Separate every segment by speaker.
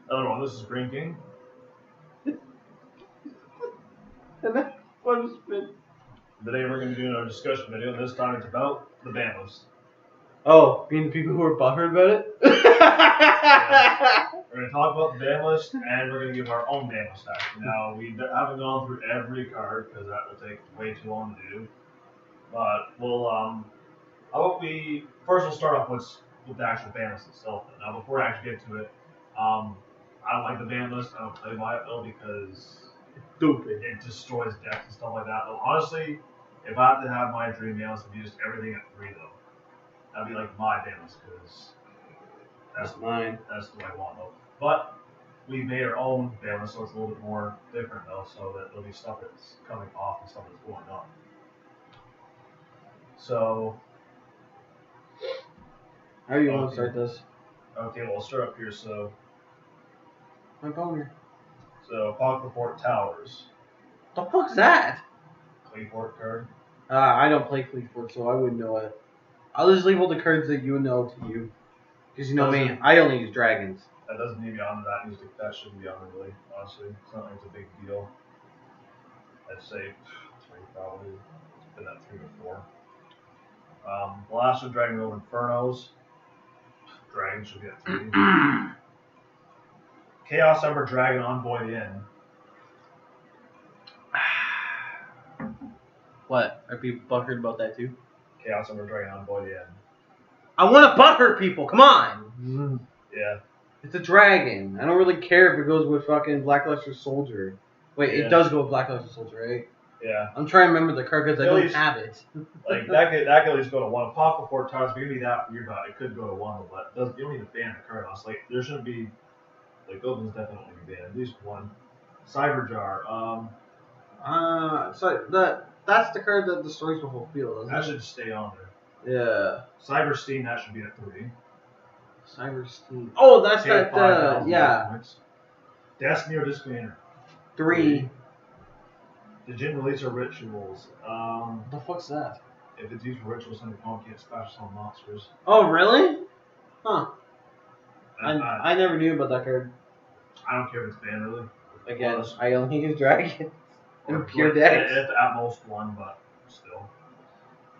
Speaker 1: Hello, this is Green King.
Speaker 2: And then one spin.
Speaker 1: Today we're going to be doing a discussion video. This time it's about the ban list.
Speaker 2: Oh, being the people who are butthurt about it?
Speaker 1: We're going to talk about the ban list, and we're going to give our own ban list action. Now, we haven't gone through every card, because that would take way too long to do. But we'll, how about we, first we'll start off with the actual ban list itself. Now, before I actually get to it, I don't like the ban list. I don't play by it, though, because
Speaker 2: Stupid.
Speaker 1: it destroys decks and stuff like that. Though, honestly, if I had to have my dream ban list, it'd be just everything at 3, though. That'd be like my ban list, because
Speaker 2: That's mine.
Speaker 1: that's the way I want, though. But we made our own ban list, so it's a little bit more different, though, so that there'll be stuff that's coming off and stuff that's going on. So,
Speaker 2: How do you want to start this?
Speaker 1: okay, well, I'll start up here. So,
Speaker 2: My boner.
Speaker 1: Pocket Report Towers,
Speaker 2: The fuck's that?
Speaker 1: Clayport card.
Speaker 2: I don't play Fleetwood, so I wouldn't know it. I'll just leave all the cards that you know to you. Because you know me, I only use dragons.
Speaker 1: That doesn't need to be on that. That shouldn't be on there, really, honestly. It's not like it's a big deal. I'd say 3 probably. It's been at 3 before. Blaster Dragon Road Infernos. Dragon should be at 3. Chaos Ember Dragon Envoy Inn.
Speaker 2: What? Are people butthurt about that too?
Speaker 1: Chaos Ember Dragon Envoy Inn.
Speaker 2: I want to butthurt people, come on!
Speaker 1: Yeah.
Speaker 2: It's a dragon. I don't really care if it goes with fucking Blackluster Soldier. Wait,
Speaker 1: Yeah.
Speaker 2: It does go with Blackluster Soldier, right?
Speaker 1: Yeah.
Speaker 2: I'm trying to remember the card because I
Speaker 1: At
Speaker 2: don't
Speaker 1: least-
Speaker 2: have it.
Speaker 1: Like, that could at least go to 1. Pocket Report Towers, if you're going to be that weird about it, it could go to 1, but you don't need to ban the card. Honestly. There shouldn't be, like, Goblins definitely be banned. At least 1. Cyberjar.
Speaker 2: So that's the card that destroys the whole field, isn't
Speaker 1: That
Speaker 2: it?
Speaker 1: should stay on there.
Speaker 2: Yeah.
Speaker 1: Cyber Steam, that should be at 3.
Speaker 2: Cyber Steam. Oh, that's
Speaker 1: Take
Speaker 2: that.
Speaker 1: 5,000
Speaker 2: Yeah.
Speaker 1: points. Destiny or Disclaimer.
Speaker 2: 3.
Speaker 1: Djinn Releaser Rituals.
Speaker 2: What the fuck's that?
Speaker 1: If it's used for rituals, then the opponent can't special summon monsters.
Speaker 2: Oh, really? Huh.
Speaker 1: And
Speaker 2: I never knew about that card.
Speaker 1: I don't care if it's banned, really.
Speaker 2: Again, I only use dragons
Speaker 1: Or
Speaker 2: and pure
Speaker 1: like,
Speaker 2: decks.
Speaker 1: If at most 1, but still.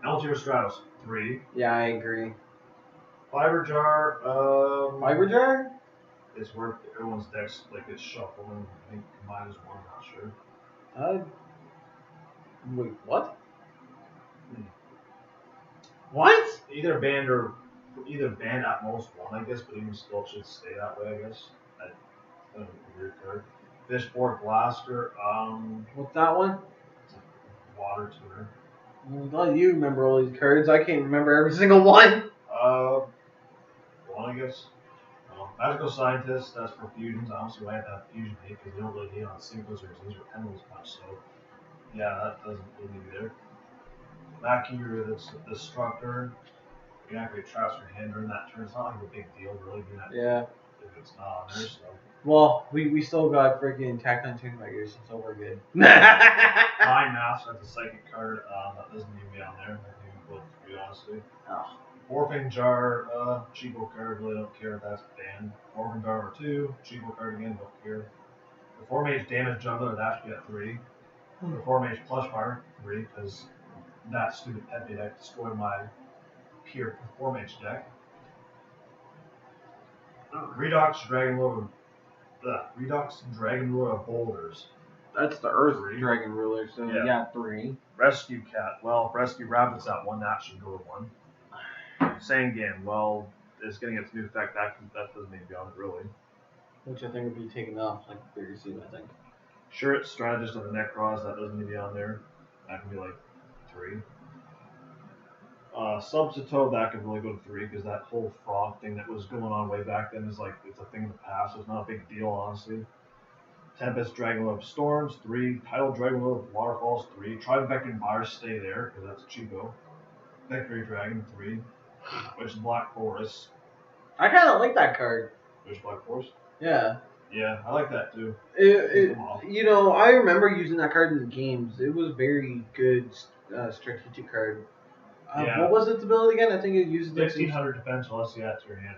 Speaker 1: Altier Stratos, 3.
Speaker 2: Yeah, I agree.
Speaker 1: Fiber Jar,
Speaker 2: Fiber Jar?
Speaker 1: It's where everyone's decks like gets shuffled and I think combined is 1, I'm not sure.
Speaker 2: Wait, what? What?
Speaker 1: Either banned at most 1, I guess, but even still it should stay that way, I guess. That's kind of a weird card. Fishboard Blaster,
Speaker 2: What's that one?
Speaker 1: it's a water tuner.
Speaker 2: Well, you remember all these cards. I can't remember every single one.
Speaker 1: 1, I guess. Magical Scientist, that's for fusions. I don't see why I have to have fusion hate because you don't really need it on singles or these or pendulums much, so yeah, that doesn't really be there. Macure, that's the Destructor. You activate traps your hand during that turn. It's not like a big deal, really, doing that
Speaker 2: Yeah.
Speaker 1: if it's not on there, so.
Speaker 2: Well, we still got freaking Tactile Turnbaggers, so we're good.
Speaker 1: Mind Master, that's a psychic card. That doesn't need to be on there. I think both, to be honestly.
Speaker 2: Oh.
Speaker 1: Orphan Jar, Chico card, really don't care if that's banned. Orphan Jar number 2, Chico card again, don't care. The 4-Mage Damage Juggler, that should be at 3. The 4-Mage Plush Fire, 3, because that stupid Pepe deck destroyed my pure 4-Mage deck. Redux Dragon Lord of Boulders.
Speaker 2: That's the Earth
Speaker 1: 3.
Speaker 2: Dragon Ruler, so
Speaker 1: Yeah.
Speaker 2: yeah, 3.
Speaker 1: Rescue Cat, well, Rescue Rabbit's at 1, that should go to 1. Sangan, well, it's getting its new effect, that doesn't need to be on it, really.
Speaker 2: Which I think would be taken off like very soon, I think.
Speaker 1: Sure, it's Strategist of the Necros, that doesn't need to be on there. That can be like 3. Substitute, that could really go to 3 because that whole frog thing that was going on way back then is like, it's a thing in the past, so it's not a big deal, honestly. Tempest Dragon Lord of Storms, 3. Tidal Dragon Lord of Waterfalls, 3. Trifecta Bars, stay there because that's Chico. Victory Dragon, 3. Which Black Forest.
Speaker 2: I kind of like that card.
Speaker 1: Which Black Forest?
Speaker 2: Yeah.
Speaker 1: Yeah, I like that too.
Speaker 2: You know, I remember using that card in the games. It was very good strategic card.
Speaker 1: Yeah.
Speaker 2: What was its ability again? I think it uses
Speaker 1: 1600 defense unless you add to your hand.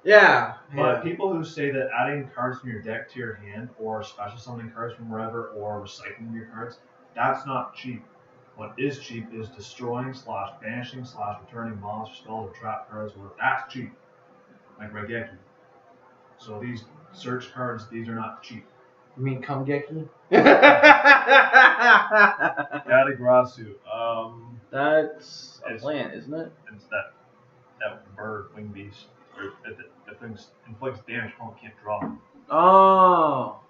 Speaker 2: Yeah.
Speaker 1: But people who say that adding cards from your deck to your hand, or special summoning cards from wherever, or recycling your cards, that's not cheap. What is cheap is destroying / banishing / returning monster spells or trap cards. Well, that's cheap, like Regeki. So these search cards, these are not cheap.
Speaker 2: You mean Kumgeki?
Speaker 1: Yadigrasu.
Speaker 2: That's a plant, isn't it?
Speaker 1: It's that bird wing beast. That thing inflicts damage, opponent can't draw.
Speaker 2: Oh.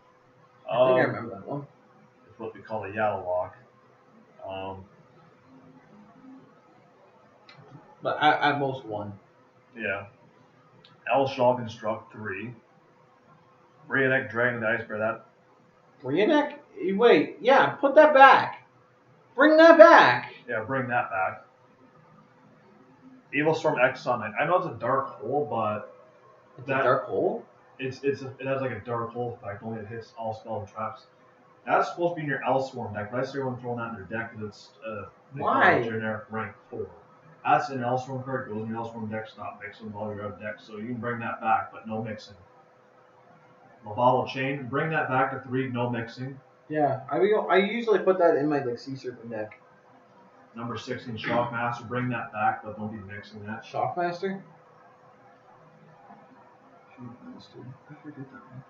Speaker 2: I think I remember that one.
Speaker 1: It's what we call a Yalawak.
Speaker 2: But at most one.
Speaker 1: Yeah. Elshall Construct 3. Brionek Dragon the Ice Bear, that.
Speaker 2: Brionek? Wait, yeah, put that back. Bring that back.
Speaker 1: Yeah, bring that back. Evil Storm Exxon Knight. I know it's a dark hole, but
Speaker 2: It's a dark hole?
Speaker 1: it has like a dark hole effect, only it hits all spells and traps. That's supposed to be in your Elswarm deck, but I see everyone throwing that in their deck because it's
Speaker 2: Why?
Speaker 1: generic rank 4. That's an Elswarm card, goes in your Elswarm deck, stop mixing while you're out of deck, so you can bring that back, but no mixing. Lavalval Chain, bring that back to 3, no mixing.
Speaker 2: Yeah, I usually put that in my like Sea Serpent deck.
Speaker 1: Number 16, Shockmaster, bring that back, but don't be mixing that.
Speaker 2: Shockmaster? Shockmaster. I forget that one.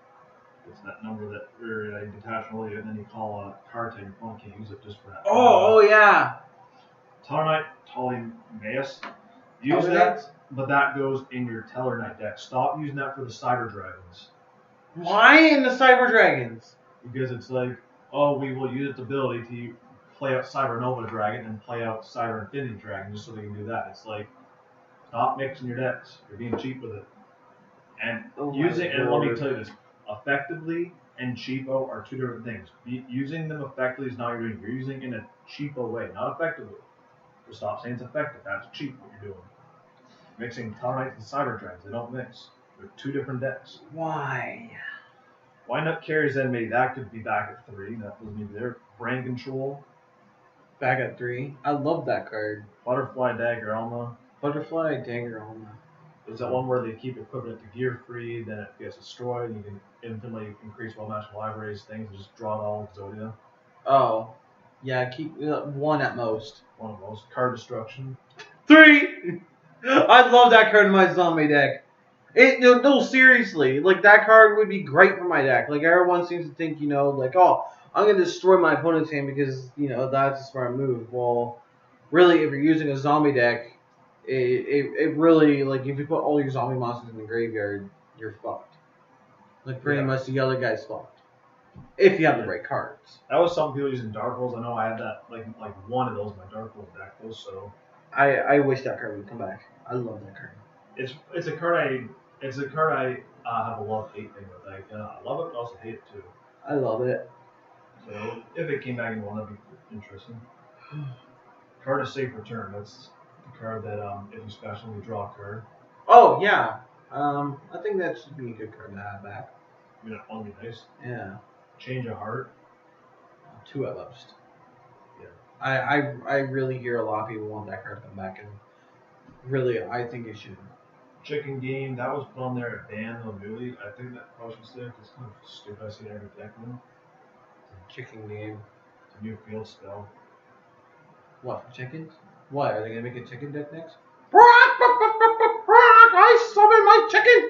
Speaker 1: It's that number that you detach earlier, and then you call a card to your opponent, can't use it just for that.
Speaker 2: Oh yeah.
Speaker 1: Tellarknight, Ptolemaios. Use
Speaker 2: Tellarknight?
Speaker 1: that, but that goes in your Tellarknight deck. Stop using that for the Cyber Dragons.
Speaker 2: Why in the Cyber Dragons?
Speaker 1: Because it's like, oh, we will use its ability to play out Cyber Nova Dragon and play out Cyber Infinity Dragon just so they can do that. It's like, stop mixing your decks. You're being cheap with it. And and let me tell you this, effectively and cheapo are two different things. Using them effectively is not what you're doing. You're using in a cheapo way, not effectively. So stop saying it's effective. That's cheap what you're doing. Mixing Tellarknights and Cyber Dragons, they don't mix. They're two different decks.
Speaker 2: Why?
Speaker 1: Wind Up Carries Enemy, that could be back at 3. That was maybe there. Brain Control.
Speaker 2: Back at 3. I love that card.
Speaker 1: Butterfly Dagger Alma.
Speaker 2: Butterfly Dagger Alma.
Speaker 1: There's that one where they keep equipping it to gear free, then it gets destroyed, and you can infinitely increase well-matched libraries, things, and just draw it all Exodia.
Speaker 2: Oh. Yeah, keep 1 at most.
Speaker 1: One of those. Card Destruction.
Speaker 2: 3! I love that card in my zombie deck. No, seriously. Like, that card would be great for my deck. Like, everyone seems to think, like, oh, I'm going to destroy my opponent's hand because, that's a smart move. Well, really, if you're using a zombie deck, it really, like, if you put all your zombie monsters in the graveyard, you're fucked. Like, pretty much the other guy's fucked. If you have the right cards.
Speaker 1: That was some people using Dark Holes. I know I had that, like one of those in my Dark Hole deck, so.
Speaker 2: I wish that card would come back. I love that card.
Speaker 1: It's a card I have a love-hate thing with. I love it, but also hate it too.
Speaker 2: I love it.
Speaker 1: So if it came back in one, that'd be interesting. Card of Safe Return. That's the card that if you special, you draw a card.
Speaker 2: Oh yeah. I think that should be a good card to have back.
Speaker 1: I mean, that would be nice.
Speaker 2: Yeah.
Speaker 1: Change of Heart.
Speaker 2: 2 at most.
Speaker 1: Yeah.
Speaker 2: I really hear a lot of people want that card to come back, and really, I think it should.
Speaker 1: Chicken Game, that was put on there at ban though newly. I think that probably should stay. It's kind of stupid. I see it every deck now.
Speaker 2: Chicken Game.
Speaker 1: It's a new field spell.
Speaker 2: What, for chickens? What, are they going to make a chicken deck next? I summon my chicken!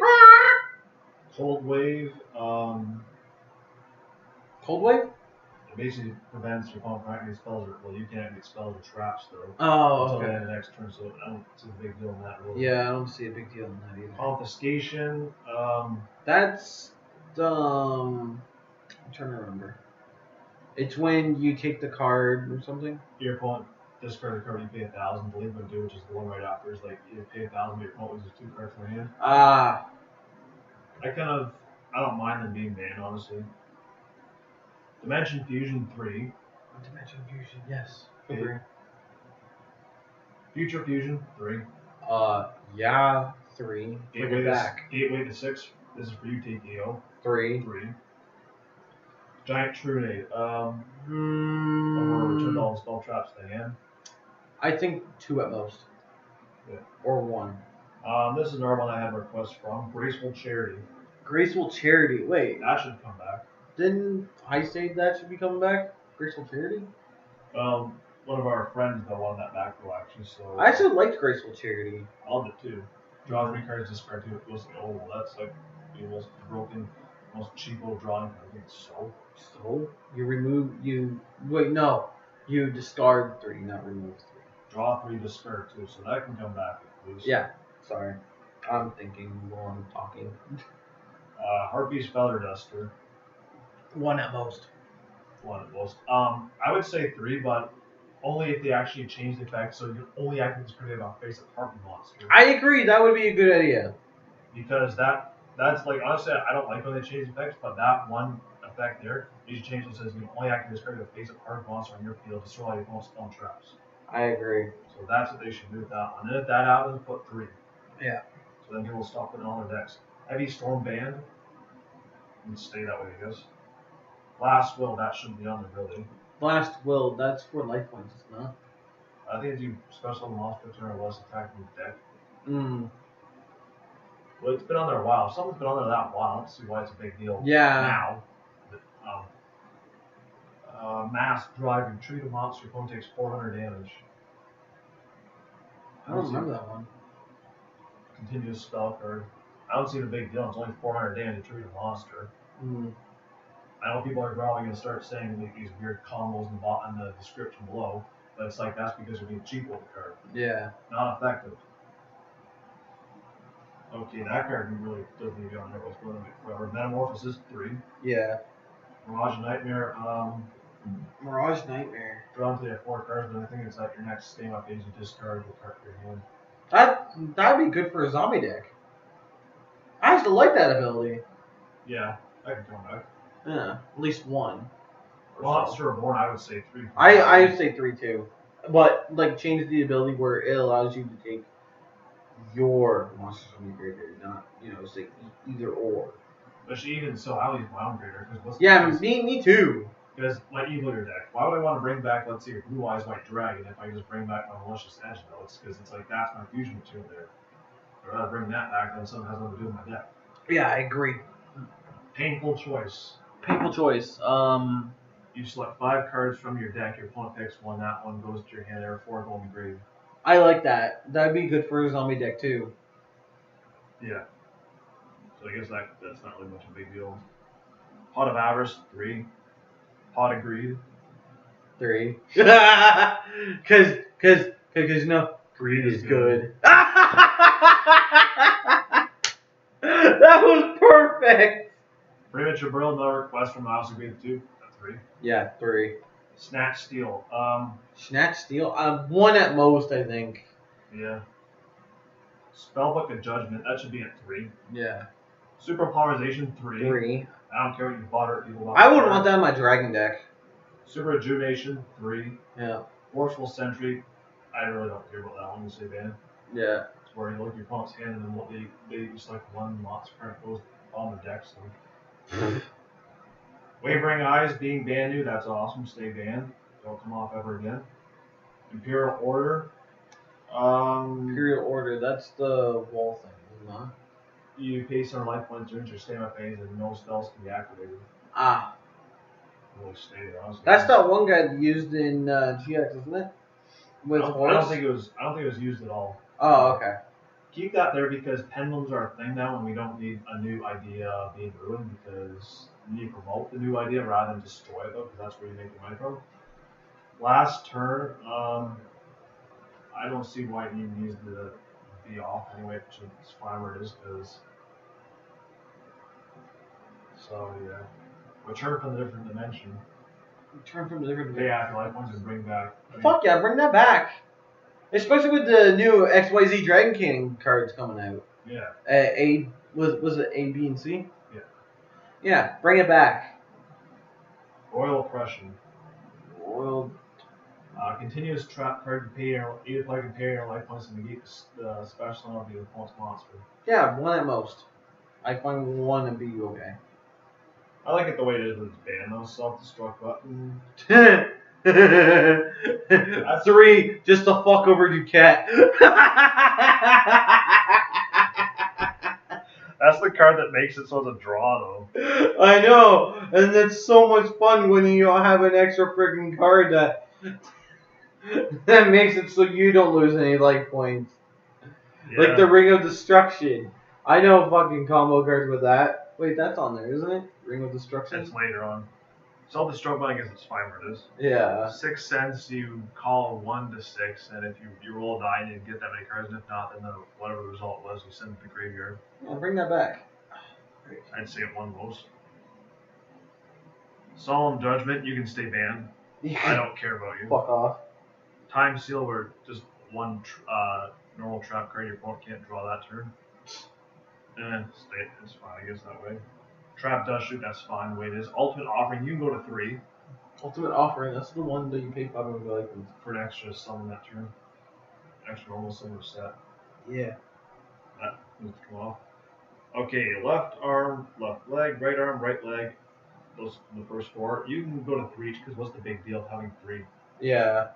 Speaker 1: Cold Wave.
Speaker 2: Cold Wave?
Speaker 1: It basically prevents your opponent from activating spells. Well, you can't activate spells or traps though.
Speaker 2: Oh,
Speaker 1: until
Speaker 2: okay.
Speaker 1: the end of the next turn, so I don't see a big deal in that. Really.
Speaker 2: Yeah, I don't see a big deal in that either.
Speaker 1: Confiscation.
Speaker 2: That's I'm trying to remember. It's when you take the card or something.
Speaker 1: Your opponent discard a card, you pay 1,000. Delinquent Do, which is the one right after, is like you pay 1,000, but your opponent loses 2 cards from hand.
Speaker 2: Ah.
Speaker 1: I don't mind them being banned, honestly. Dimension Fusion 3.
Speaker 2: Dimension Fusion, yes.
Speaker 1: Okay.
Speaker 2: 3.
Speaker 1: Future Fusion 3.
Speaker 2: Yeah, 3.
Speaker 1: Gateway
Speaker 2: back.
Speaker 1: Gateway to 6. This is for you, TKO.
Speaker 2: 3.
Speaker 1: 3. Giant Trunade.
Speaker 2: Hmm.
Speaker 1: Returned all the spell traps to hand.
Speaker 2: I think 2 at most.
Speaker 1: Yeah.
Speaker 2: Or 1.
Speaker 1: This is another one I had a request from. Graceful Charity.
Speaker 2: Graceful Charity. Wait,
Speaker 1: That should come back.
Speaker 2: didn't I say that should be coming back? Graceful Charity?
Speaker 1: One of our friends though won that back though actually, so
Speaker 2: I actually liked Graceful Charity.
Speaker 1: I loved it too. Draw 3 cards, discard 2. It was like, oh, that's like the most broken, most cheapo drawing card. I think so.
Speaker 2: So you discard 3, not remove 3.
Speaker 1: Draw 3, discard 2, so that can come back at least.
Speaker 2: Yeah, sorry. I'm thinking while I'm talking.
Speaker 1: Harpy's Feather Duster.
Speaker 2: 1 at most.
Speaker 1: One at most. I would say 3, but only if they actually change the effect, so you only activate this card on face of Harpy monster.
Speaker 2: I agree, that would be a good idea.
Speaker 1: Because that's like, honestly, I don't like when they change effects, but that one effect there, you should change it says you can only activate this card with face of Harpy monster on your field to destroy all your opponent's spell traps.
Speaker 2: I agree.
Speaker 1: So that's what they should do with that one. And then if that happens, put 3.
Speaker 2: Yeah.
Speaker 1: So then people will stop putting on their decks. Heavy Storm Band. And stay that way, I guess. Last Will, that shouldn't be on there really.
Speaker 2: Last Will, that's for life points, isn't it?
Speaker 1: I think if you special monster turn or less attacking the deck. Well, it's been on there a while. If something's been on there that while, I don't see why it's a big deal now. But, Mass Drive, retreat a monster, your opponent takes 400 damage.
Speaker 2: I don't remember that one.
Speaker 1: Continuous spell card. I don't see the big deal. It's only 400 damage to treat a monster. I know people are probably going to start saying like, these weird combos in the description below, but it's like that's because you're being cheap with the card.
Speaker 2: Yeah.
Speaker 1: Not effective. Okay, that card really doesn't need to be on there. It's going to be forever. Metamorphosis 3.
Speaker 2: Yeah.
Speaker 1: Mirage Nightmare.
Speaker 2: Mirage Nightmare.
Speaker 1: Draw until you have 4 cards, but I think it's at your next game up phase you discard the card for your hand.
Speaker 2: That'd be good for a zombie deck. I actually like that ability.
Speaker 1: Yeah, I can come back.
Speaker 2: Yeah, at least 1.
Speaker 1: Monster Reborn, I would say 3.
Speaker 2: I would say 3 too, but like change the ability where it allows you to take your monsters from your graveyard, not say either or.
Speaker 1: But even so, I would use my own graveyard
Speaker 2: Yeah, me too.
Speaker 1: Because my evil your deck. Why would I want to bring back, let's say, your Blue Eyes White Dragon if I just bring back my Malicious Edge though? It's because it's like that's my fusion material there. I'd rather bring that back than something has nothing to do with my deck.
Speaker 2: Yeah, I agree.
Speaker 1: Painful choice.
Speaker 2: Painful choice.
Speaker 1: You select 5 cards from your deck. Your opponent picks 1. That one goes to your hand. There are 4 go in the grave.
Speaker 2: I like that. That'd be good for a zombie deck too.
Speaker 1: Yeah. So I guess that's not really much of a big deal. Pot of Avarice 3. Pot of Greed
Speaker 2: 3. Cause greed is good. That was perfect.
Speaker 1: Premature Burial, another request from Mouse Agreed 2. 3.
Speaker 2: Yeah, 3.
Speaker 1: Snatch Steel.
Speaker 2: Snatch Steel? 1 at most, I think.
Speaker 1: Yeah. Spellbook of Judgment, that should be at 3.
Speaker 2: Yeah.
Speaker 1: Super Polarization 3.
Speaker 2: 3.
Speaker 1: I don't care what you bought or people bought.
Speaker 2: I wouldn't want that in my dragon deck.
Speaker 1: Super Rejuvenation 3.
Speaker 2: Yeah.
Speaker 1: Forceful Sentry. I really don't care about that one. You say ban.
Speaker 2: Yeah.
Speaker 1: It's where you look at your opponent's hand and then what they just like 1 monster card goes on the deck. So. Wavering Eyes being banned new. That's awesome. Stay banned. Don't come off ever again. Imperial Order.
Speaker 2: Imperial Order. That's the wall thing, isn't it?
Speaker 1: You pay some life points during your stamina phase and no spells can be activated.
Speaker 2: Ah.
Speaker 1: Really stay there, honestly.
Speaker 2: That's that one guy used in GX, isn't it? With
Speaker 1: I don't think it was used at all.
Speaker 2: Oh, okay.
Speaker 1: Keep that there because pendulums are a thing now, and we don't need a new idea being ruined because you need to promote the new idea rather than destroy it, though, because that's where you make your money from. Last turn, I don't see why it needs to be off anyway, which is fine where it is, because. So, yeah. Return from the different dimension.
Speaker 2: Return from the different
Speaker 1: Pay after life points and bring back.
Speaker 2: Fuck yeah, bring that back. Especially with the new XYZ Dragon King cards coming out.
Speaker 1: Yeah.
Speaker 2: Was it A, B, and C?
Speaker 1: Yeah.
Speaker 2: Yeah, bring it back.
Speaker 1: Royal Oppression.
Speaker 2: Royal.
Speaker 1: Continuous trap card to pay either play can pay your life points and negate the special of the opponent's monster.
Speaker 2: Yeah, 1 at most. I find 1 and be okay.
Speaker 1: I like it the way it is with its ban though. Self-destruct button.
Speaker 2: 3, just to fuck over your cat.
Speaker 1: That's the card that makes it so it's a draw, though.
Speaker 2: I know, and it's so much fun when you have an extra freaking card that makes it so you don't lose any life points.
Speaker 1: Yeah.
Speaker 2: Like the Ring of Destruction. I know fucking combo cards with that. Wait, that's on there, isn't it? Ring of Destruction?
Speaker 1: It's later on. Self-destruct, I guess it's fine where it is.
Speaker 2: Yeah.
Speaker 1: 6 cents, you call 1 to 6, and if you roll a die and you get that many cards, and if not, then whatever the result was, you send it to the graveyard.
Speaker 2: Yeah, bring that back.
Speaker 1: I'd say it won most. Solemn Judgment, you can stay banned. I don't care about you.
Speaker 2: Fuck off.
Speaker 1: Time Seal, where just one normal trap card, your opponent can't draw that turn. It's fine, I guess, that way. Trap does shoot, that's fine the way it is. Ultimate Offering, you can go to 3
Speaker 2: Ultimate Offering, that's the one that you pay 500 life
Speaker 1: for an extra summon that turn. Extra almost similar set.
Speaker 2: Yeah.
Speaker 1: That needs to come off. Okay, left arm, left leg, right leg. Those are the first 4. You can go to 3 because what's the big deal of having 3?
Speaker 2: Yeah.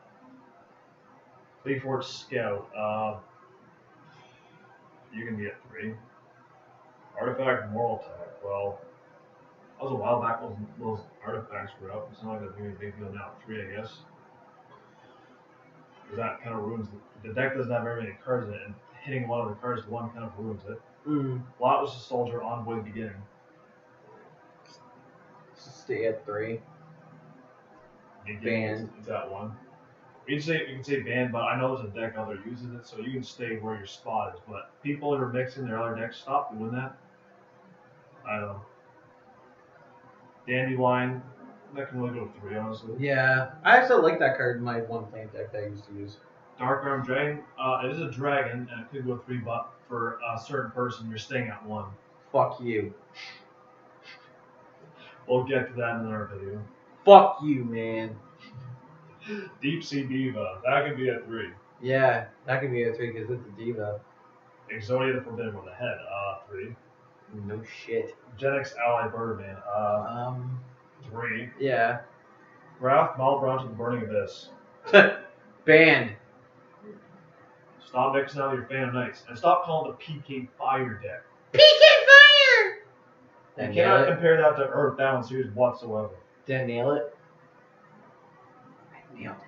Speaker 1: Cleveland Scout. You can be at 3. Artifact Moral Attack. Well, that was a while back. Those artifacts were up. It's not going to be a big deal now. 3, I guess. Because that kind of ruins the deck. Doesn't have very many cards in it, and hitting one of the cards to 1 kind of ruins it. Lotless Soldier, Envoy Beginning.
Speaker 2: Stay at 3. Banned.
Speaker 1: It's at 1. You can say banned, but I know there's a deck out there that uses it, so you can stay where your spot is. But people that are mixing their other decks, stop doing that. I don't know. Dandelion, that can really go to 3, honestly.
Speaker 2: Yeah. I actually like that card in my one plant deck that I used to use.
Speaker 1: Dark Arm Dragon, it is a dragon, and it could go 3, but for a certain person, you're staying at 1.
Speaker 2: Fuck you.
Speaker 1: We'll get to that in another video.
Speaker 2: Fuck you, man.
Speaker 1: Deep Sea Diva, that could be at 3.
Speaker 2: Yeah, that could be a 3 because it's a diva.
Speaker 1: Exodia the Forbidden with a head, 3.
Speaker 2: No shit.
Speaker 1: Genix Ally Birdman, 3.
Speaker 2: Yeah.
Speaker 1: Wrath Malbranch of the Burning Abyss.
Speaker 2: Banned.
Speaker 1: Stop mixing out your Phantom Knights, and stop calling the PK Fire deck.
Speaker 2: PK Fire!
Speaker 1: You cannot compare that to Earthbound series whatsoever.
Speaker 2: Did I nail it? I nailed it.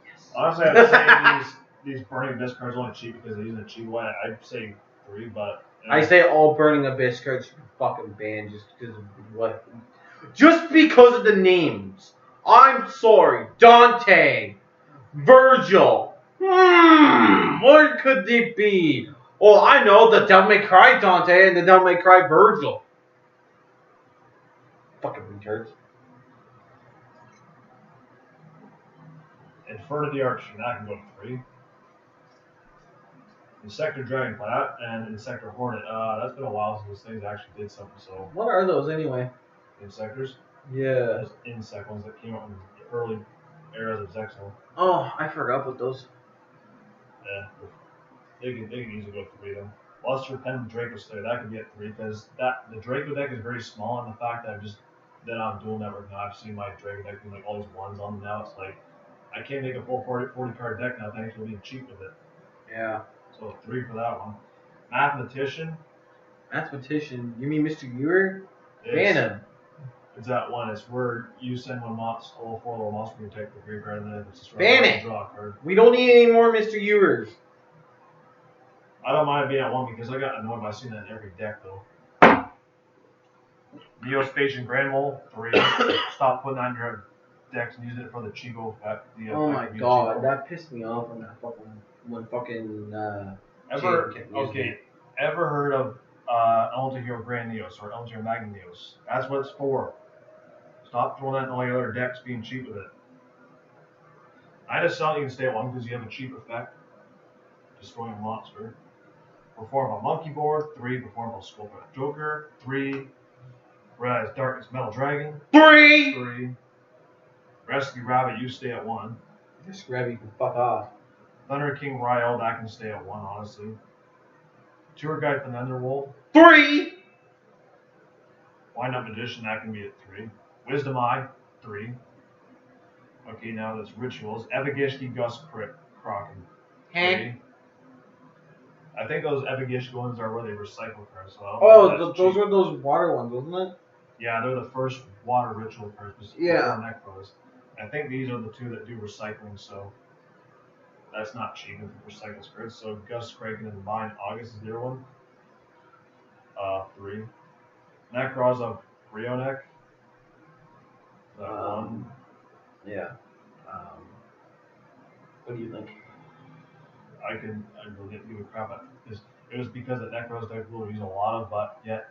Speaker 2: Yes.
Speaker 1: Honestly, I'd say these Burning Abyss cards are only cheap because they're using a cheap one. I'd say 3, but...
Speaker 2: I say all Burning Abyss cards should be fucking banned just because of what... Just because of the names. I'm sorry. Dante. Virgil. What could they be? Oh, I know. The Devil May Cry Dante and the Devil May Cry Virgil. Fucking retards.
Speaker 1: Infernity Archer, that can go to 3. Insector Dragonplat and Insector Hornet. That's been a while since those things actually did something, so...
Speaker 2: What are those anyway?
Speaker 1: Insectors?
Speaker 2: Yeah.
Speaker 1: Those insect ones that came out in the early eras of Zexal.
Speaker 2: Oh, I forgot about those.
Speaker 1: Yeah. They can easily go 3 though. Luster Pen Draco Slayer, that could be at 3 because the Draco deck is very small, and the fact that I'm dual network now, I've seen my Draco deck doing like all these ones on them now. It's like I can't make a full 40 card deck now thanks for being cheap with it.
Speaker 2: Yeah.
Speaker 1: So 3 for that one. Mathematician.
Speaker 2: Mathematician? You mean Mr. Ewer? Ban him.
Speaker 1: It's at 1. It's where you send one monster, all 4 little monster to take the graveyard, and then if it's destroyed,
Speaker 2: ban it.
Speaker 1: Draw a card.
Speaker 2: We don't need any more Mr. Ewers.
Speaker 1: I don't mind being at 1 because I got annoyed by seeing that in every deck though. Neospatian Grand Mole, 3. Stop putting that in your decks and using it for the Chico effect.
Speaker 2: Oh my god, that pissed me off when
Speaker 1: Ever heard of Elemental Hero Grand Neos or Elemental Hero Magna Neos? That's what it's for. Stop throwing that in all your other decks being cheap with it. I just thought you can stay at 1 because you have a cheap effect. Destroying a monster. Perform a Monkey Board, 3. Perform a Sculptor Joker, 3. Red Darkness Metal Dragon, 3. Rescue Rabbit, you stay at 1.
Speaker 2: Rescue Rabbit, you can fuck off.
Speaker 1: Thunder King Ryle, that can stay at 1, honestly. Tour Guide for Netherworld,
Speaker 2: 3.
Speaker 1: Wind Up Magician, that can be at 3. Wisdom Eye, 3. Okay, now that's Rituals. Evagishki Gus Kraken, 3. I think those Epigish ones are where they recycle cards. So I don't know
Speaker 2: Oh,
Speaker 1: if that's
Speaker 2: those
Speaker 1: cheap.
Speaker 2: were those water ones, wasn't it?
Speaker 1: Yeah, they're the first water ritual cards before Necros. I think these are the two that do recycling, so that's not cheap if it recycles cards. So Gus Kraken and Divine August is the other one. 3. Necros of Rionek. That one.
Speaker 2: Yeah. What do you think?
Speaker 1: I really didn't give a crap at this. It was because the Necros deck will use a lot of, but yet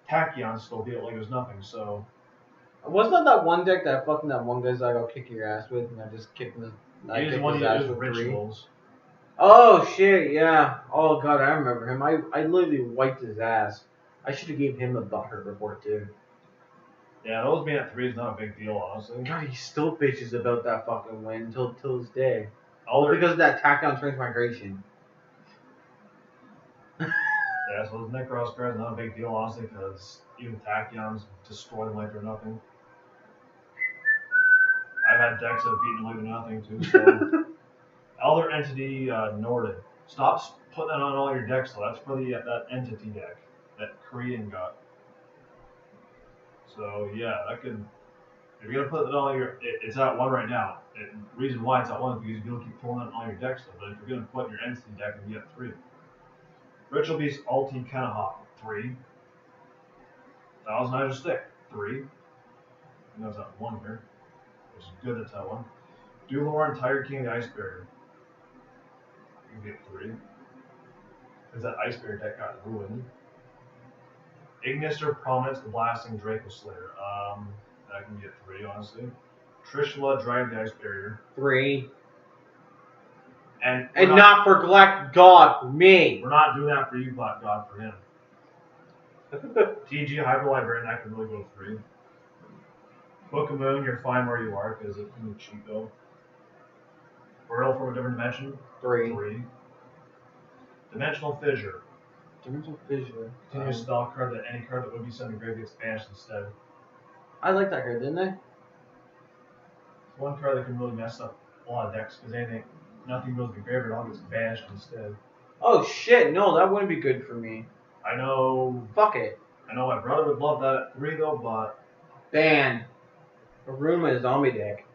Speaker 1: Tachyon still beat it like it was nothing. So
Speaker 2: Wasn't that one deck that fucking that one guy's like, I'll kick your ass with, and I just kicked his ass with
Speaker 1: rituals.
Speaker 2: 3? Oh shit, yeah. Oh god, I remember him. I literally wiped his ass. I should have gave him a Butter report too.
Speaker 1: Yeah, those being at 3 is not a big deal, honestly.
Speaker 2: God, he still bitches about that fucking win till this day.
Speaker 1: All
Speaker 2: because of that Tachyon Transmigration.
Speaker 1: Yeah, so those Necros cards not a big deal, honestly, because even Tachyons destroy them like they're nothing. I've had decks that have beaten them like they're nothing too. So Elder Entity Norden. Stop putting that on all your decks though. That's for the that entity deck that Korean got. So yeah, that could. If you're gonna put it on your, it's at 1 right now. The reason why it's at 1 is because you're gonna keep pulling it on all your decks though. But if you're gonna put in your entity deck, and you get 3. Ritual Beast Ulti Kenahawk 3. Thousand Eyes Stick 3. I know it's at 1 here. Which is good that's at 1. Dulor and Tiger King the Ice Barrier. You can get 3. Because that Ice Barrier deck got ruined. Ignister Prominence the Blasting Draco Slayer. That can get 3, honestly. Trishula Drive the Ice Barrier.
Speaker 2: 3.
Speaker 1: And
Speaker 2: not for Black God, for me.
Speaker 1: We're not doing that for you, Black God, for him. TG Hyper Librarian, that can really go 3. Book of Moon, you're fine where you are because it can be cheap though. Whirl from a Different Dimension. 3. Dimensional Fissure.
Speaker 2: Dimensional Fissure.
Speaker 1: Continue spell card that any card that would be sent to grave gets banished instead.
Speaker 2: I like that card, didn't I?
Speaker 1: It's one card that can really mess up a lot of decks because nothing goes to the grave, it all gets banished instead.
Speaker 2: Oh shit, no, that wouldn't be good for me.
Speaker 1: I know.
Speaker 2: Fuck it.
Speaker 1: I know my brother would love that at 3 though, but.
Speaker 2: Ban. It'll ruin my zombie deck.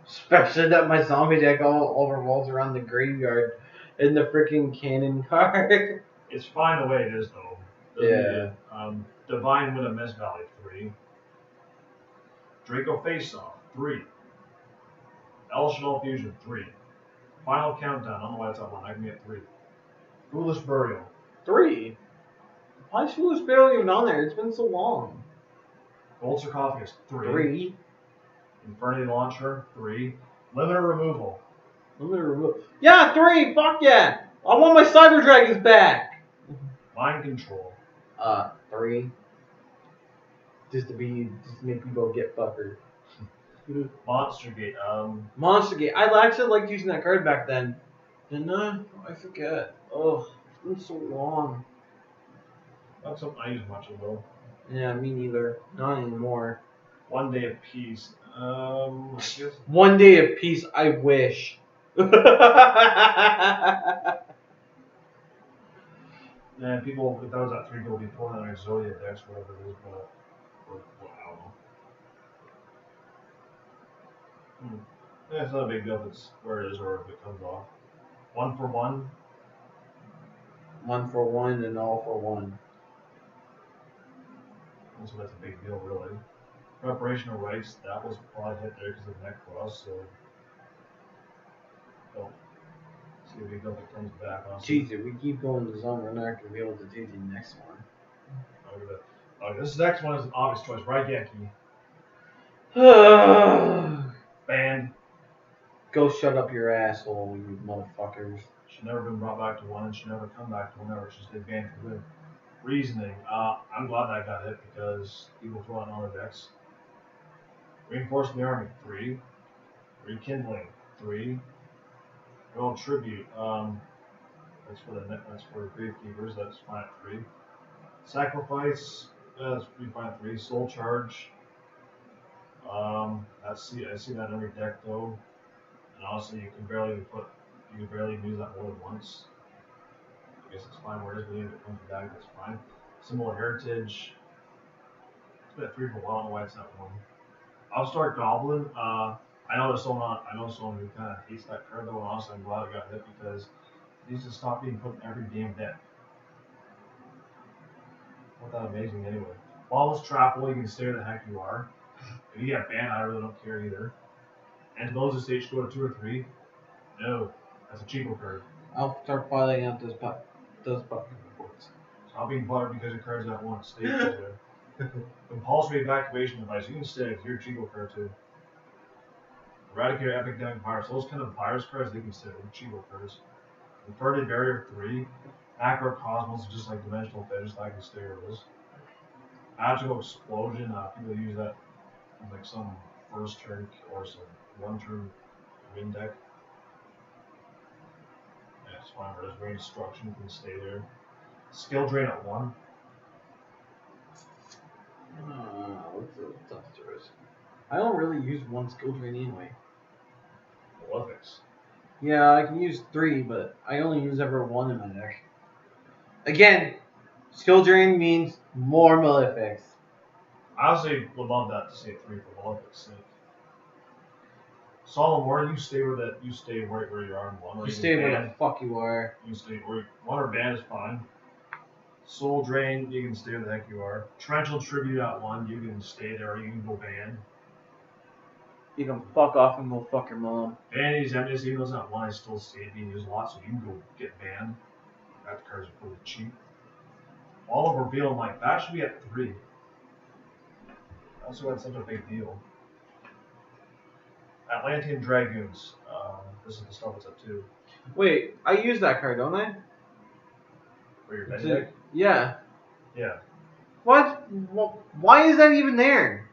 Speaker 2: Especially that my zombie deck all revolves around the graveyard and the freaking cannon card.
Speaker 1: It's fine the way it is though.
Speaker 2: Yeah.
Speaker 1: Divine with a Miss Valley 3. Draco Face Off 3. El Chanel Fusion 3. Final Countdown. I don't know why it's at 1. I can get 3. Foolish Burial
Speaker 2: 3. Why is Foolish Burial even on there? It's been so long.
Speaker 1: Gold Sarcophagus 3.
Speaker 2: 3.
Speaker 1: Infernity Launcher 3. Limiter Removal.
Speaker 2: Yeah, 3. Fuck yeah. I want my Cyber Dragons back.
Speaker 1: Mind Control.
Speaker 2: 3. Just to make people get fucker.
Speaker 1: Monster Gate.
Speaker 2: Monster Gate. I actually liked using that card back then. Didn't I? I forget. Oh, it's been so long.
Speaker 1: Not something I use much of though.
Speaker 2: Yeah, me neither. Not anymore.
Speaker 1: 1 Day of Peace. I guess.
Speaker 2: 1 Day of Peace. I wish.
Speaker 1: Man, people, if that was at 3, people would be pulling out their Zodiac decks, whatever it is, but I don't know. Yeah, it's not a big deal if it's where it is or if it comes off. 1 for 1.
Speaker 2: 1 for 1 and all for 1.
Speaker 1: So that's a big deal, really. Preparation of Rites, that was probably hit there because of Necros, so. Don't see a big deal if it comes back.
Speaker 2: Jeez, if we keep going to zone, we're not going to be able to do the next one.
Speaker 1: This next one is an obvious choice, right, Yankee? Banned.
Speaker 2: Go shut up your asshole, you motherfuckers.
Speaker 1: She's never been brought back to 1, and she'll never come back to 1 ever. She's been banned for good. Reasoning. I'm glad that got hit because people throw out other decks. Reinforcing the Army 3. Rekindling 3. World Tribute. That's for Gravekeepers. That's fine at 3. Sacrifice. That's pretty fine at 3. Soul Charge. I see that in every deck though. And honestly, you can barely use that more than once. guess it's fine where it is, but even if it comes back, that's fine. Symbol of Heritage. It's been at 3 for a while, I don't know why it's not 1. I'll start Goblin. I know there's someone who kind of hates that card though, and honestly I'm glad it got hit because it needs to stop being put in every damn deck. Not that amazing anyway. Lawless Trapple, you can stay where the heck you are. If you get banned, I really don't care either. And those that stage go to 2 or 3. No, that's a cheaper card.
Speaker 2: I'll start filing out those fucking reports.
Speaker 1: Stop being bothered because your cards at once. Stay there. Compulsory evacuation device. You can stay if you're a Chico card too. Eradicator Epic Demon Virus. Those kind of virus cards, they can stay. They're Chico cards. Inverted Barrier 3. Macro Cosmos, just like Dimensional Fetish, that can stay where it is. Magical Explosion. People use that as like some first turn or some 1-turn win deck. Yeah, it's fine. Whereas Rain Destruction can stay there. Skill Drain at 1.
Speaker 2: What's upstairs? I don't really use 1 skill drain anyway.
Speaker 1: Malefics.
Speaker 2: Yeah, I can use 3, but I only use ever 1 in my deck. Again, skill drain means more Malefics.
Speaker 1: I honestly would love that to say 3 for Malefic's sake. Solemn War, you stay right where you are in 1.
Speaker 2: You stay where the fuck you are.
Speaker 1: You can stay where 1 or ban is fine. Soul Drain, you can stay where the heck you are. Torrential Tribute at 1, you can stay there or you can go ban.
Speaker 2: You can fuck off and go fuck your mom.
Speaker 1: Vanity's Emptiness, even though it's not 1, I still see it being used a lot, so you can go get banned. That card's pretty cheap. All of Reveal Light, that should be at 3. That's why it's such a big deal. Atlantean Dragoons, this is the stuff that's at 2.
Speaker 2: Wait, I use that card, don't I?
Speaker 1: For your deck?
Speaker 2: Yeah.
Speaker 1: Yeah.
Speaker 2: What? Why is that even there?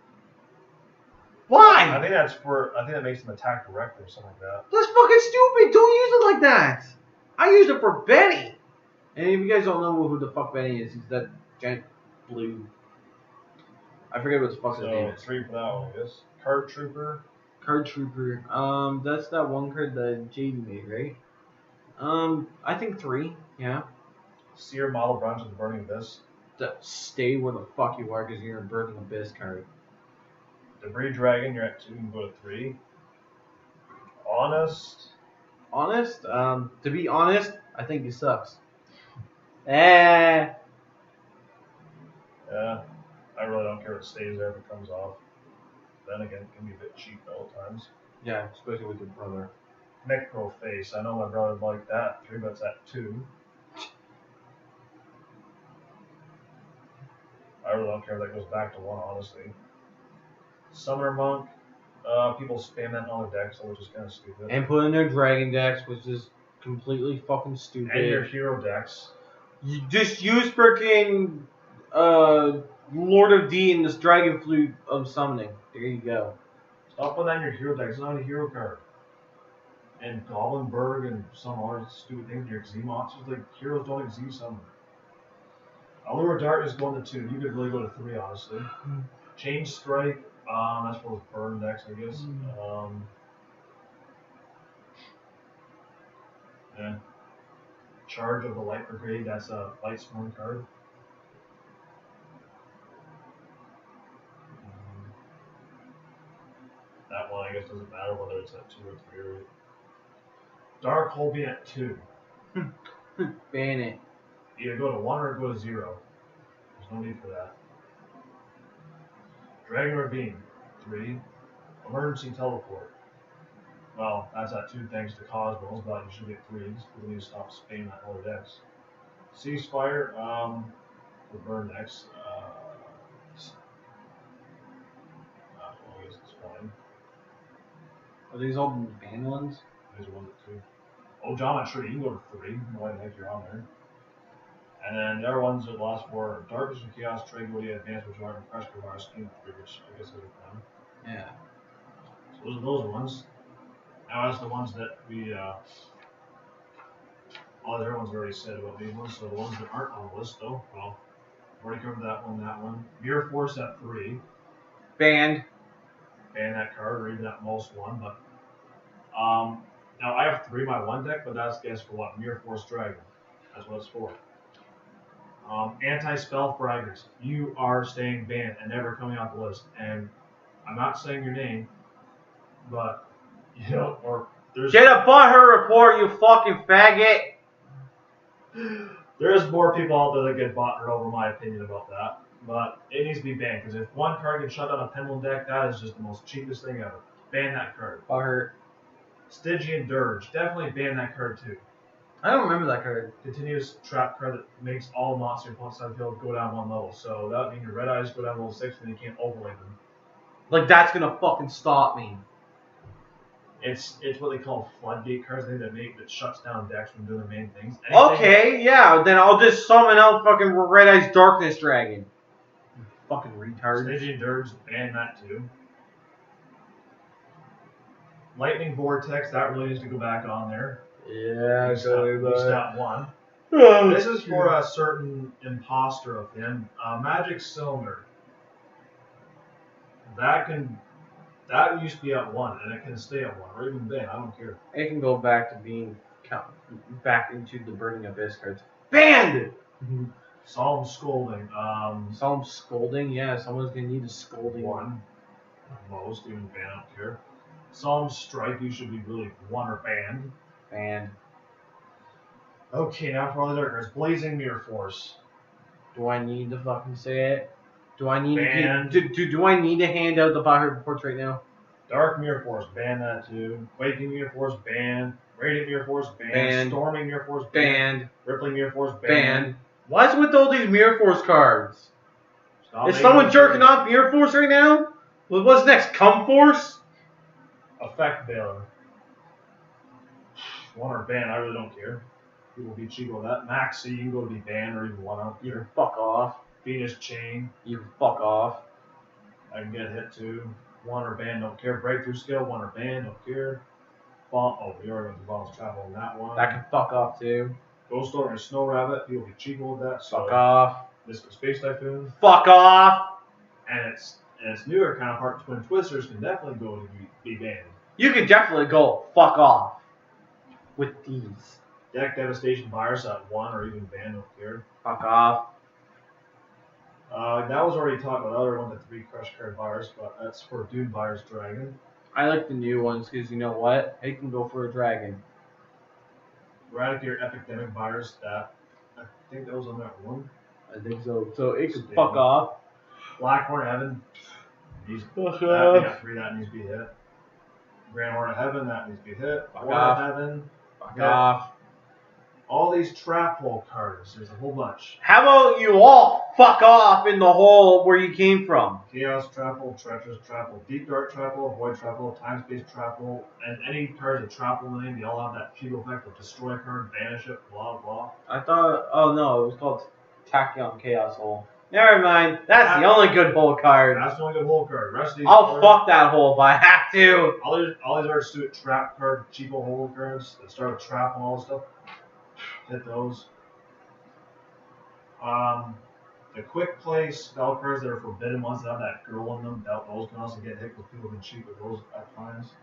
Speaker 2: Why?
Speaker 1: I think that makes them attack directly or something like that.
Speaker 2: That's fucking stupid. Don't use it like that. I use it for Benny. And if you guys don't know who the fuck Benny is, he's that giant blue. I forget what the fuck his name is.
Speaker 1: 3 for that one, I guess. Card Trooper.
Speaker 2: Card Trooper. That's that one card that Jaden made, right? I think 3. Yeah.
Speaker 1: Seer Model Branch of the Burning Abyss.
Speaker 2: Stay where the fuck you are, because you're a Burning Abyss card.
Speaker 1: Debris Dragon, you're at 2, you can go to 3. Honest.
Speaker 2: To be honest, I think he sucks. Eh.
Speaker 1: Yeah, I really don't care if it stays there if it comes off. Then again, it can be a bit cheap at times.
Speaker 2: Yeah, especially with your brother.
Speaker 1: Necro Face, I know my brother would like that. 3, but it's at 2. I really don't care if that goes back to 1, honestly. Summoner Monk, people spam that in all their decks, which is kind of stupid.
Speaker 2: And put in their dragon decks, which is completely fucking stupid.
Speaker 1: And your hero decks.
Speaker 2: You just use freaking Lord of D and this Dragon Flute of Summoning. There you go.
Speaker 1: Stop putting that in your hero deck. It's not a hero card. And Goblinberg and some other stupid things. Your Z monsters, like heroes don't like Z summon. Allure of Darkness 1 to 2. You could really go to 3, honestly. Change Strike. That's for those burn decks, I guess. Yeah. Charge of the Light Brigade. That's a Light Storm card. That one, I guess, doesn't matter whether it's at 2 or 3. Or... Dark Holbein at 2.
Speaker 2: Ban it.
Speaker 1: Either go to 1 or go to 0. There's no need for that. Dragon Ravine, 3. Emergency Teleport. Well, that's at 2 thanks to Cosmos, but you should get 3s. People need to stop spamming that other decks. Ceasefire, for burn decks. I guess it's fine.
Speaker 2: Are these all ban ones?
Speaker 1: There's 1 to 2. Oh, Geometry, you can go to 3. Why the heck you're on there? And then the other ones that last 4 are Darkness and Chaos, Tragodia, Advanced Majority, and Pressure Virus, King 3, which I guess is fun.
Speaker 2: Yeah.
Speaker 1: So those are those ones. Now that's the ones that we, all the other ones we already said about these ones, so the ones that aren't on the list though, well, already covered that one. Mirror Force at 3.
Speaker 2: Banned.
Speaker 1: Ban that card, or even that most one, but, now I have 3 in my 1 deck, but that's guess for what? Mirror Force Dragon. That's what it's for. Anti-spell fraggers. You are staying banned and never coming off the list. And I'm not saying your name, but or there's
Speaker 2: Get a butthurt report, you fucking faggot.
Speaker 1: There's more people out there that get butthurt over my opinion about that. But it needs to be banned because if one card gets shut down a Pendulum deck, that is just the most cheapest thing ever. Ban that card.
Speaker 2: Butthurt.
Speaker 1: Stygian Dirge. Definitely ban that card too.
Speaker 2: I don't remember that card.
Speaker 1: Continuous trap card that makes all monster opponents on the field go down one level. So that would mean your red eyes go down level 6 and you can't overlay them.
Speaker 2: Like, that's gonna fucking stop me.
Speaker 1: It's what they call floodgate cards, that shuts down decks from doing the main things.
Speaker 2: Okay, yeah, then I'll just summon out fucking Red Eyes Darkness Dragon. You fucking retard.
Speaker 1: Stygian Dirge, ban that too. Lightning Vortex, that really needs to go back on there.
Speaker 2: Yeah,
Speaker 1: We stopped one.
Speaker 2: Oh,
Speaker 1: This is for a certain imposter of him. Magic Cylinder. That used to be at 1, and it can stay at 1, or even ban. I don't care.
Speaker 2: It can go back to being back into the Burning Abyss cards. Banned!
Speaker 1: Solemn Scolding.
Speaker 2: Solemn Scolding? Yeah, someone's gonna need a scolding.
Speaker 1: 1. Most, even ban, I don't care. Solemn Strike, you should be really 1 or banned.
Speaker 2: Banned.
Speaker 1: Okay, now for all the dark cards. Blazing Mirror Force.
Speaker 2: Do I need to fucking say it? Do I need
Speaker 1: Banned.
Speaker 2: do I need to hand out the butthurt reports right now?
Speaker 1: Dark Mirror Force, ban that too. Quaking Mirror Force, ban. Radiant Mirror Force, ban.
Speaker 2: Banned.
Speaker 1: Storming Mirror Force, ban.
Speaker 2: Banned.
Speaker 1: Rippling Mirror Force, ban.
Speaker 2: Banned. What's with all these Mirror Force cards?
Speaker 1: Stop
Speaker 2: Is
Speaker 1: making
Speaker 2: someone
Speaker 1: them
Speaker 2: jerking
Speaker 1: free.
Speaker 2: off Mirror Force right now? What's next? Cum Force?
Speaker 1: Effect Veiler. 1 or ban, I really don't care. People be cheap with that. Maxi, you can go to be banned or even 1 out
Speaker 2: You
Speaker 1: here.
Speaker 2: can fuck off.
Speaker 1: Venus Chain,
Speaker 2: You can fuck off.
Speaker 1: I can get hit too. 1 or ban, don't care. Breakthrough Skill, 1 or ban, don't care. We already went to Bombs Travel on that one.
Speaker 2: That can fuck off too.
Speaker 1: Ghost Order and Snow Rabbit, people be cheap with that. So
Speaker 2: Fuck off.
Speaker 1: Mystical Space Typhoon.
Speaker 2: Fuck off.
Speaker 1: And its newer counterpart, Twin Twisters, can definitely go to be banned.
Speaker 2: You can definitely go fuck off with these.
Speaker 1: Deck Devastation Virus at 1 or even ban, don't care.
Speaker 2: Fuck off.
Speaker 1: That was already talked about. The other one, the 3 Crush Card Virus, but that's for Doom Virus Dragon.
Speaker 2: I like the new ones because you know what? It can go for a dragon.
Speaker 1: Eradicator Epidemic Virus, I think that was on that one.
Speaker 2: I think so. So it can fuck off.
Speaker 1: Blackhorn Heaven.
Speaker 2: Fuck
Speaker 1: They
Speaker 2: off.
Speaker 1: got 3 that needs to be hit. Grand Horn of Heaven, that needs to be hit.
Speaker 2: Fuck
Speaker 1: Horn
Speaker 2: off.
Speaker 1: of Heaven.
Speaker 2: Fuck
Speaker 1: Yeah.
Speaker 2: off.
Speaker 1: All these trap hole cards. There's a whole bunch.
Speaker 2: How about you all fuck off in the hole where you came from?
Speaker 1: Chaos Trap Hole, Treacherous Trap Hole, Deep Dark Trap Hole, Void Trap Hole, Time Space Trap Hole, and any cards that trap hole in the name, they all have that cheap effect of destroy a card, banish it, blah blah.
Speaker 2: I thought, oh no, it was called Tachyon Chaos Hole. Never mind. That's the only good hole card.
Speaker 1: That's the only good hole card. The rest of these
Speaker 2: I'll
Speaker 1: cards,
Speaker 2: fuck that hole if I have to.
Speaker 1: all these are stupid trap card, cheapo hole cards that start with trap and all this stuff. Hit those. The quick play spell cards that are forbidden ones that have that girl in them, those can also get hit because people can cheat with those at times.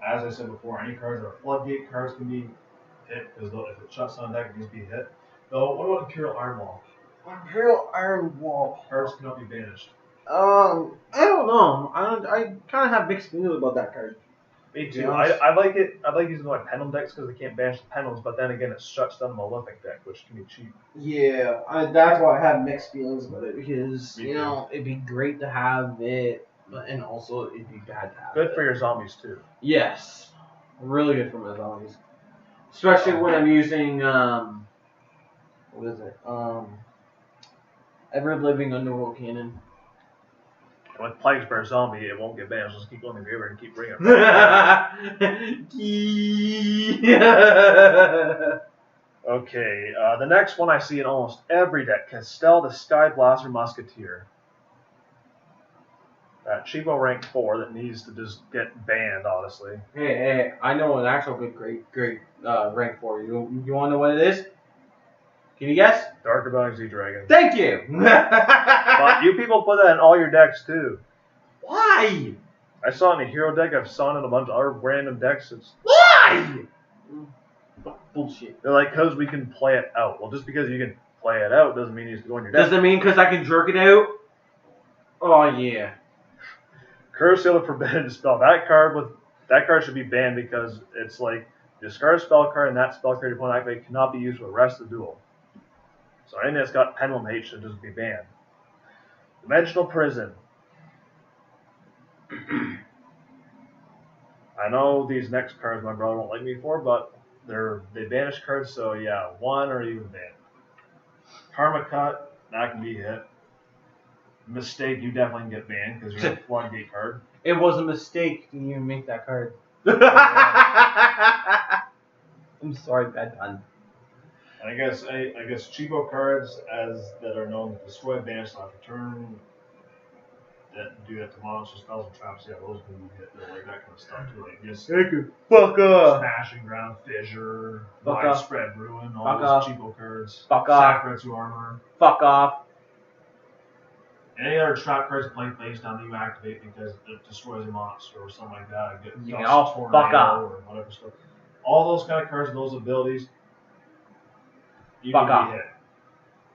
Speaker 1: As I said before, any cards that are floodgate cards can be hit because if it shuts down a deck, it needs to be hit. Though, what about Imperial Iron Wall?
Speaker 2: Imperial Iron Wall.
Speaker 1: Cards cannot be banished.
Speaker 2: I don't know. I kind of have mixed feelings about that card.
Speaker 1: Me
Speaker 2: To
Speaker 1: too.
Speaker 2: be honest.
Speaker 1: I like it. I like using my Pendulum decks because they can't banish the Pendulums, but then again, it shuts down the Malefic deck, which can be cheap.
Speaker 2: Yeah, that's why I have mixed feelings about it because
Speaker 1: Me
Speaker 2: you know it'd be great to have it, but and also it'd be bad to have
Speaker 1: Good
Speaker 2: it.
Speaker 1: for your zombies too.
Speaker 2: Yes, really good for my zombies, especially when I'm using what is it? Ever Living Underworld Cannon.
Speaker 1: And with Plague's Bear Zombie, it won't get banned. Just keep going in the river and keep bringing it. Okay, the next one I see in almost every deck, Castel the Skyblaster Musketeer. That cheapo rank 4 that needs to just get banned, honestly.
Speaker 2: Hey, I know an actual good great rank for you. You want to know what it is? Can you guess?
Speaker 1: Dark Rebellion Z Dragon.
Speaker 2: Thank you.
Speaker 1: But you people put that in all your decks too.
Speaker 2: Why?
Speaker 1: I saw it in a hero deck. I've saw it in a bunch of other random decks. It's
Speaker 2: Why? Bullshit.
Speaker 1: They're like, because we can play it out. Well, just because you can play it out doesn't mean you have to go in your deck.
Speaker 2: Does it mean because I can jerk it out? Oh yeah.
Speaker 1: Curve Seal of Forbidden Spell. That card should be banned because it's like discard a spell card and that spell card your opponent activate cannot be used for the rest of the duel. So anything that's got Pendulum Hate should just be banned. Dimensional Prison. I know these next cards my brother won't like me for, but they banish cards, so yeah, 1 or even banned. Karma Cut, that can be hit. Mistake, you definitely can get banned because you're a floodgate card.
Speaker 2: It was a mistake to even make that card. I'm sorry, bad pun.
Speaker 1: And I guess cheapo cards that are known to destroy, banish, slash return, that do that to monsters, spells, and traps. Yeah, those can be hit. Like that kind of stuff too. Like just
Speaker 2: Fuck off.
Speaker 1: Smashing Ground, Fissure,
Speaker 2: Fuck off.
Speaker 1: Widespread Ruin, all
Speaker 2: Fuck
Speaker 1: those
Speaker 2: off.
Speaker 1: cheapo cards.
Speaker 2: Fuck off.
Speaker 1: Sacretsu Armor.
Speaker 2: Fuck off.
Speaker 1: Any other trap cards playing face down that you activate because it destroys a monster or something like that. Get
Speaker 2: You can
Speaker 1: Dust
Speaker 2: all
Speaker 1: Tornado
Speaker 2: fuck off.
Speaker 1: or whatever stuff. All those kind of cards, those abilities, you
Speaker 2: Fuck
Speaker 1: can
Speaker 2: off.
Speaker 1: be hit.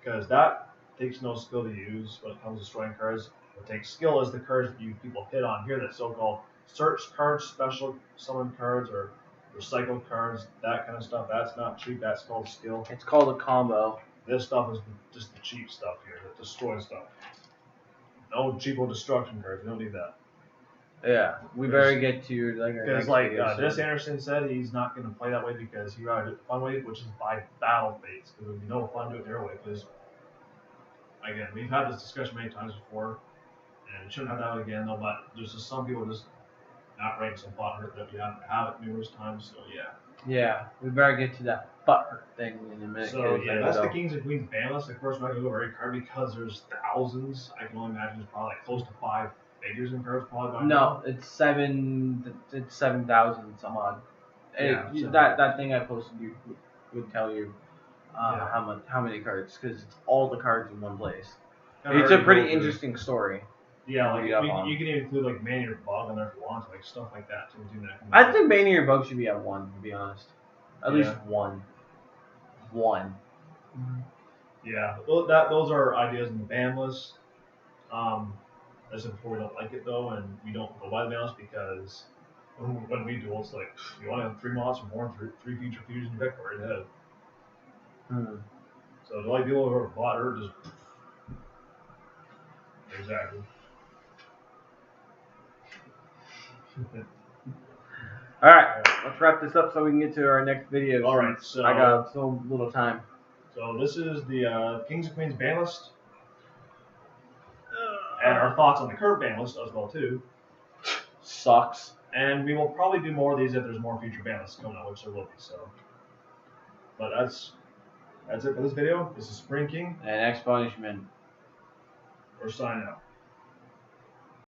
Speaker 1: Because that takes no skill to use when it comes to destroying cards. What takes skill is the cards that you people hit on here, that so-called search cards, special summon cards, or recycled cards, that kind of stuff. That's not cheap, that's called skill.
Speaker 2: It's called a combo.
Speaker 1: This stuff is just the cheap stuff here, that destroys stuff. No cheapo destruction cards, we don't need that.
Speaker 2: Yeah, we better get to like our
Speaker 1: Because
Speaker 2: next
Speaker 1: like
Speaker 2: video
Speaker 1: this
Speaker 2: soon.
Speaker 1: Anderson said, he's not going to play that way because he rather do it the fun way, which is by battle phase. Because it would be no fun doing it their way. Because again, we've had this discussion many times before, and it shouldn't have that again though. But there's just some people just not right some butt hurt that we have to have it numerous times. So yeah.
Speaker 2: Yeah, we better get to that butt hurt thing in a minute.
Speaker 1: So
Speaker 2: 'cause
Speaker 1: yeah,
Speaker 2: I
Speaker 1: that's the
Speaker 2: know.
Speaker 1: Kings and Queens ban list. Of course, we're not going to go very hard because there's thousands. I can only imagine there's probably like close to 5 figures in cards probably by now.
Speaker 2: No, it's 7,000 some odd.
Speaker 1: Yeah,
Speaker 2: It-
Speaker 1: so-
Speaker 2: that thing I posted you would tell you
Speaker 1: Yeah.
Speaker 2: how many cards, because it's all the cards in one place.
Speaker 1: Kinda
Speaker 2: It's
Speaker 1: hard
Speaker 2: a
Speaker 1: to
Speaker 2: pretty
Speaker 1: go through.
Speaker 2: interesting story.
Speaker 1: Yeah, like
Speaker 2: Read up
Speaker 1: you
Speaker 2: on.
Speaker 1: can even include like Mania or Bug on there if you want, like stuff like that too. Do that.
Speaker 2: I think Mania or Bug should be at 1, to be honest. At
Speaker 1: Yeah.
Speaker 2: least 1. 1.
Speaker 1: Yeah, those are ideas in the ban list. As I said before, we don't like it though, and we don't go by the ban list because when we duel, it's like you want to have 3 monsters or more, and 3 feature fusions in your deck right ahead. So the only people who are bought are just exactly.
Speaker 2: All right, let's wrap this up so we can get to our next video.
Speaker 1: All right, so
Speaker 2: I got so little time.
Speaker 1: So this is the Kings and Queens ban list, and our thoughts on the current ban list as well too.
Speaker 2: Sucks.
Speaker 1: And we will probably do more of these if there's more future ban lists coming out, which there will be. So, but that's it for this video. This is Spring King.
Speaker 2: And X Punishment.
Speaker 1: We're signing out.